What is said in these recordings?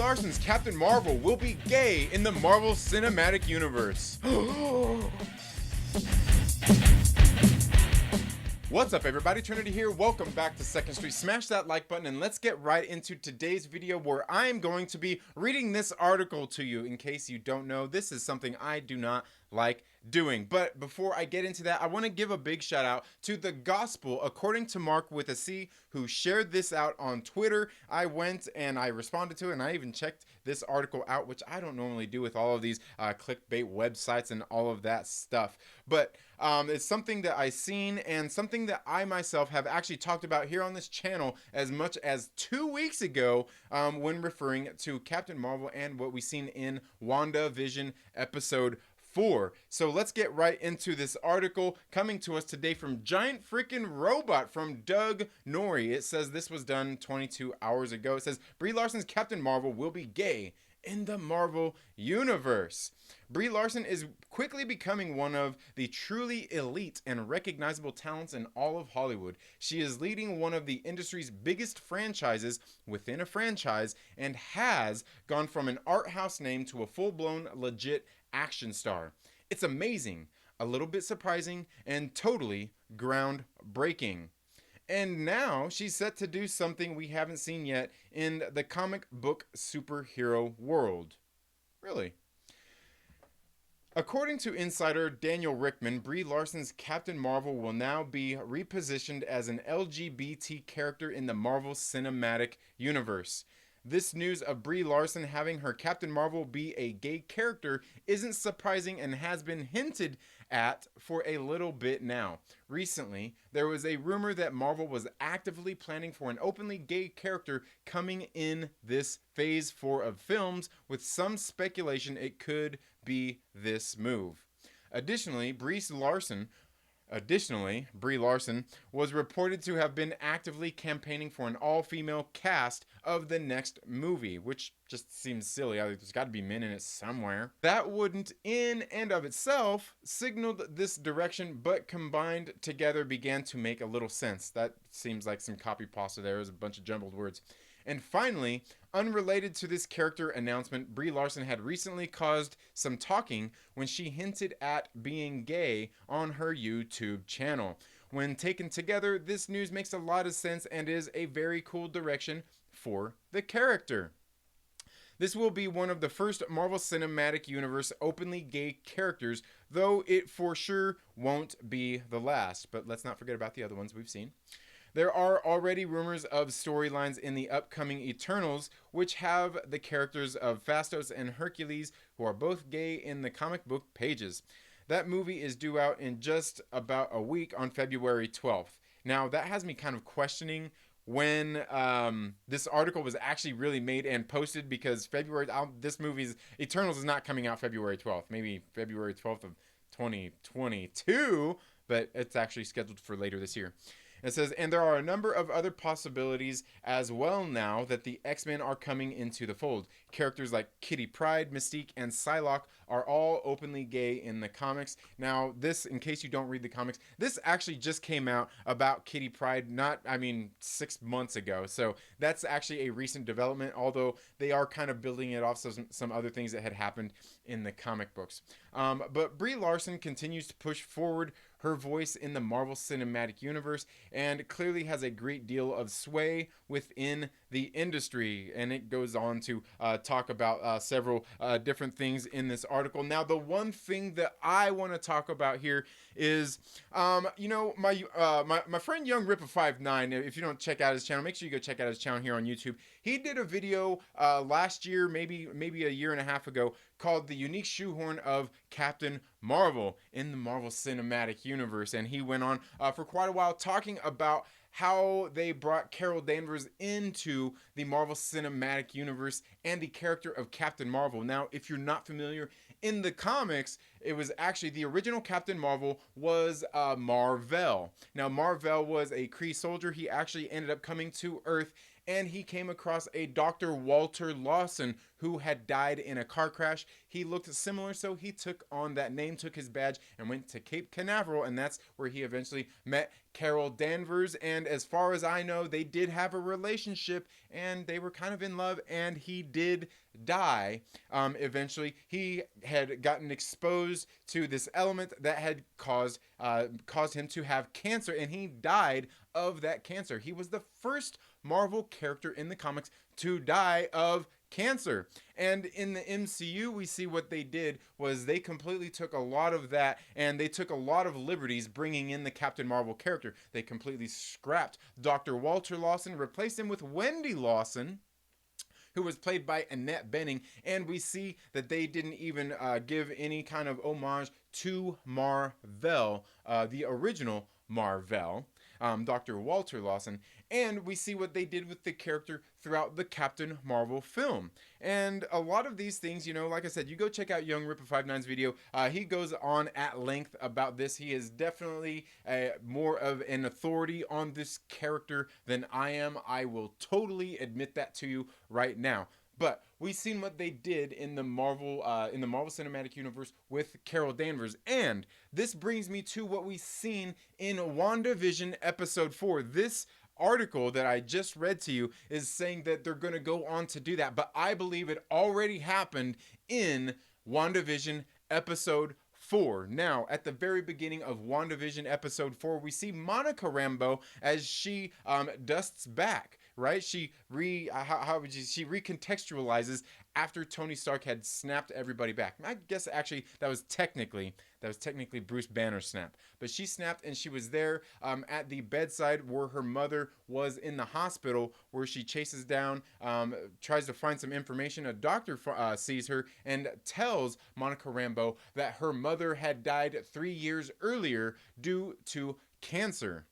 Larson's Captain Marvel will be gay in the Marvel Cinematic Universe. What's up, everybody? Trinity here. Welcome back to Second Street. Smash that like button and let's get right into today's video where I am going to be reading this article to you. In case you don't know, this is something I do not like doing. But before I get into that, I want to give a big shout out to the Gospel According to Mark with a C, who shared this out on Twitter. I went and I responded to it, and I even checked this article out, which I don't normally do with all of these clickbait websites and all of that stuff. But it's something that I've seen and something that I myself have actually talked about here on this channel as much as 2 weeks ago when referring to Captain Marvel and what we've seen in WandaVision episode 4. So let's get right into this article coming to us today from Giant Freaking Robot from Doug Norrie. It says this was done 22 hours ago. It says Brie Larson's Captain Marvel will be gay in the Marvel Universe. Brie Larson is quickly becoming one of the truly elite and recognizable talents in all of Hollywood. She is leading one of the industry's biggest franchises within a franchise and has gone from an art house name to a full-blown legit action star. It's amazing, a little bit surprising, and totally groundbreaking. And now she's set to do something we haven't seen yet in the comic book superhero world. Really? According to insider Daniel Rickman, Brie Larson's Captain Marvel will now be repositioned as an LGBT character in the Marvel Cinematic Universe. This news of Brie Larson having her Captain Marvel be a gay character isn't surprising and has been hinted at for a little bit now. Recently, there was a rumor that Marvel was actively planning for an openly gay character coming in this phase 4 of films, with some speculation it could be this move. Additionally, Brie Larson was reported to have been actively campaigning for an all-female cast of the next movie, which just seems silly. There's got to be men in it somewhere. That wouldn't, in and of itself, signaled this direction, but combined together began to make a little sense. That seems like some copy pasta there. It was a bunch of jumbled words. And finally, unrelated to this character announcement, Brie Larson had recently caused some talking when she hinted at being gay on her YouTube channel. When taken together, this news makes a lot of sense and is a very cool direction for the character. This will be one of the first Marvel Cinematic Universe openly gay characters, though it for sure won't be the last. But let's not forget about the other ones we've seen. There are already rumors of storylines in the upcoming Eternals, which have the characters of Phastos and Hercules, who are both gay in the comic book pages. That movie is due out in just about a week on February 12th. Now, that has me kind of questioning when this article was actually really made and posted, because this movie's Eternals is not coming out February 12th. Maybe February 12th of 2022, but it's actually scheduled for later this year. It says, and there are a number of other possibilities as well now that the X-Men are coming into the fold. Characters like Kitty Pryde, Mystique, and Psylocke are all openly gay in the comics. Now, this, in case you don't read the comics, this actually just came out about Kitty Pryde, 6 months ago. So that's actually a recent development, although they are kind of building it off some other things that had happened in the comic books. But Brie Larson continues to push forward her voice in the Marvel Cinematic Universe and clearly has a great deal of sway within the industry. And it goes on to talk about several different things in this article. Now, the one thing that I want to talk about here is, my friend Young Ripa 59. If you don't check out his channel, make sure you go check out his channel here on YouTube. He did a video last year, maybe a year and a half ago, called The Unique Shoehorn of Captain Marvel in the Marvel Cinematic Universe. And he went on for quite a while talking about how they brought Carol Danvers into the Marvel Cinematic Universe and the character of Captain Marvel. Now, if you're not familiar, in the comics, it was actually the original Captain Marvel was Mar-Vell. Now, Mar-Vell was a Kree soldier. He actually ended up coming to Earth and he came across a Dr. Walter Lawson who had died in a car crash. He looked similar, so he took on that name, took his badge, and went to Cape Canaveral, and that's where he eventually met Carol Danvers. And as far as I know, they did have a relationship, and they were kind of in love, and he did die. Eventually, he had gotten exposed to this element that had caused him to have cancer, and he died of that cancer. He was the first Marvel character in the comics to die of cancer. And in the MCU, we see what they did was they completely took a lot of that, and they took a lot of liberties bringing in the Captain Marvel character. They completely scrapped Dr. Walter Lawson, replaced him with Wendy Lawson, who was played by Annette Bening, and we see that they didn't even give any kind of homage to Marvel, the original Marvel, Dr. Walter Lawson, and we see what they did with the character throughout the Captain Marvel film. And a lot of these things, like I said, you go check out Young Ripa59's video. He goes on at length about this. He is definitely more of an authority on this character than I am. I will totally admit that to you right now. But we've seen what they did in the Marvel Cinematic Universe with Carol Danvers, and this brings me to what we've seen in WandaVision Episode 4. This article that I just read to you is saying that they're going to go on to do that, but I believe it already happened in WandaVision Episode 4. Now, at the very beginning of WandaVision Episode 4, we see Monica Rambeau as she dusts back, right? She recontextualizes after Tony Stark had snapped everybody back. I guess actually that was technically Bruce Banner's snap, but she snapped, and she was there at the bedside where her mother was in the hospital, where she chases down, tries to find some information. A doctor sees her and tells Monica Rambeau that her mother had died 3 years earlier due to cancer.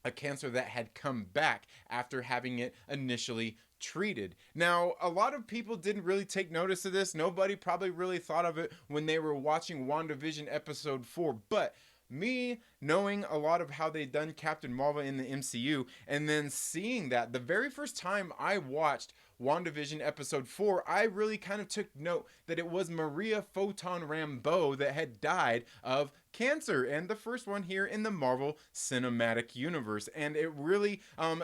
A cancer that had come back after having it initially treated. Now, a lot of people didn't really take notice of this. Nobody probably really thought of it when they were watching WandaVision Episode 4, but me knowing a lot of how they'd done Captain Marvel in the MCU, and then seeing that the very first time I watched WandaVision Episode 4, I really kind of took note that it was Maria Photon Rambeau that had died of cancer, and the first one here in the Marvel Cinematic Universe. And it really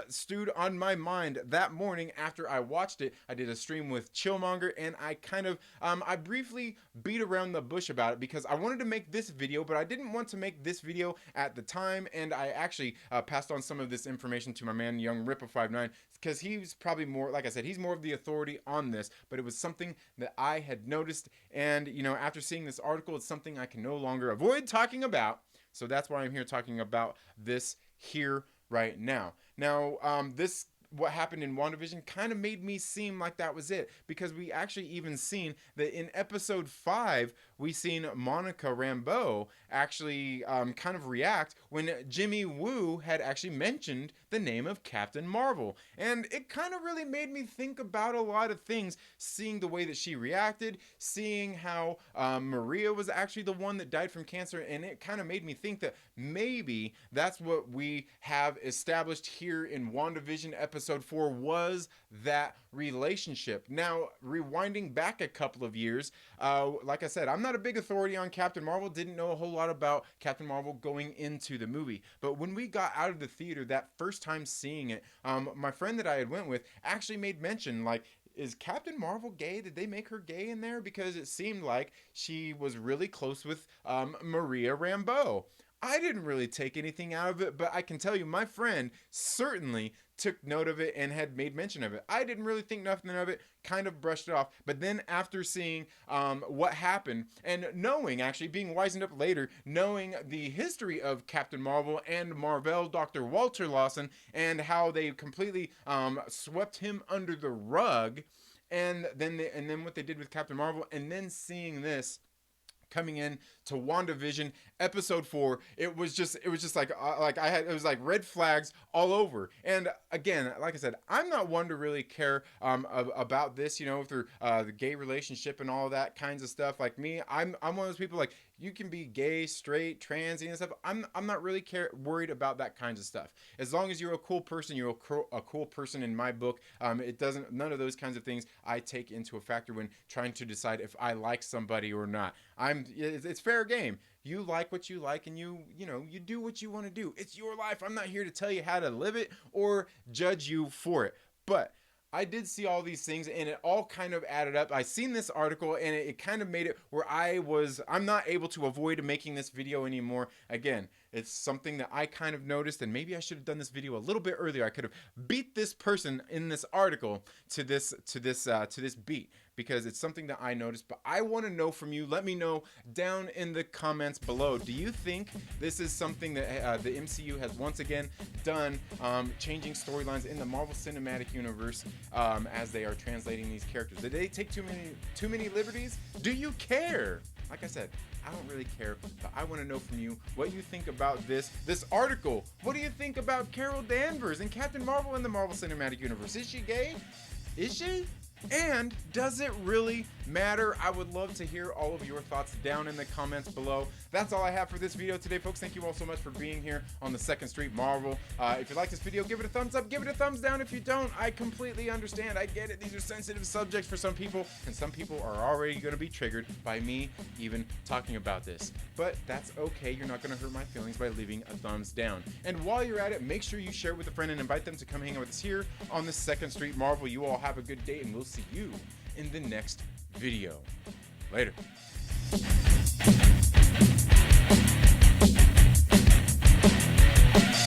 stewed on my mind that morning after I watched it. I did a stream with Chillmonger, and I kind of I briefly beat around the bush about it because I wanted to make this video, but I didn't want to make this video at the time, and I actually passed on some of this information to my man Young Ripa59, because he's probably more, like I said, he's more of the authority on this, but it was something that I had noticed, and after seeing this article, it's something I can no longer avoid talking about, so that's why I'm here talking about this here right now. Now, what happened in WandaVision kind of made me seem like that was it, because we actually even seen that in Episode 5, we seen Monica Rambeau actually kind of react when Jimmy Woo had actually mentioned the name of Captain Marvel. And it kind of really made me think about a lot of things, seeing the way that she reacted, seeing how Maria was actually the one that died from cancer, and it kind of made me think that maybe that's what we have established here in WandaVision Episode 4 was that relationship. Now, rewinding back a couple of years, like I said, I'm not a big authority on Captain Marvel, didn't know a whole lot about Captain Marvel going into the movie, but when we got out of the theater that first time seeing it, my friend that I had went with actually made mention, like, is Captain Marvel gay? Did they make her gay in there? Because it seemed like she was really close with Maria Rambeau. I didn't really take anything out of it, but I can tell you my friend certainly took note of it and had made mention of it. I didn't really think nothing of it, kind of brushed it off. But then after seeing what happened and knowing, actually being wisened up later, knowing the history of Captain Marvel and Marvel, Dr. Walter Lawson, and how they completely swept him under the rug, and then what they did with Captain Marvel, and then seeing this coming in to WandaVision Episode 4, it was just like it was like red flags all over. And again, like I said, I'm not one to really care about this, through the gay relationship and all that kinds of stuff. Like me, I'm one of those people, like, You can be gay, straight, trans, and stuff. I'm not really worried about that kinds of stuff. As long as you're a cool person, you're a cool person in my book. It doesn't, none of those kinds of things I take into a factor when trying to decide if I like somebody or not. It's fair game. You like what you like, and you do what you want to do. It's your life. I'm not here to tell you how to live it or judge you for it. But I did see all these things, and it all kind of added up. I seen this article, and it kind of made it where I'm not able to avoid making this video anymore. Again, it's something that I kind of noticed, and maybe I should have done this video a little bit earlier. I could have beat this person in this article to this beat, because it's something that I noticed. But I want to know from you. Let me know down in the comments below. Do you think this is something that the MCU has once again done, changing storylines in the Marvel Cinematic Universe as they are translating these characters? Did they take too many liberties? Do you care? Like I said, I don't really care, but I want to know from you what you think about this article. What do you think about Carol Danvers and Captain Marvel in the Marvel Cinematic Universe? Is she gay? Is she? And does it really matter? I would love to hear all of your thoughts down in the comments below. That's all I have for this video today, folks. Thank you all so much for being here on the 2nd Street Marvel. If you like this video, give it a thumbs up. Give it a thumbs down if you don't. I completely understand. I get it. These are sensitive subjects for some people, and some people are already going to be triggered by me even talking about this. But that's okay. You're not going to hurt my feelings by leaving a thumbs down. And while you're at it, make sure you share it with a friend and invite them to come hang out with us here on the 2nd Street Marvel. You all have a good day, and we'll see you in the next video. Later.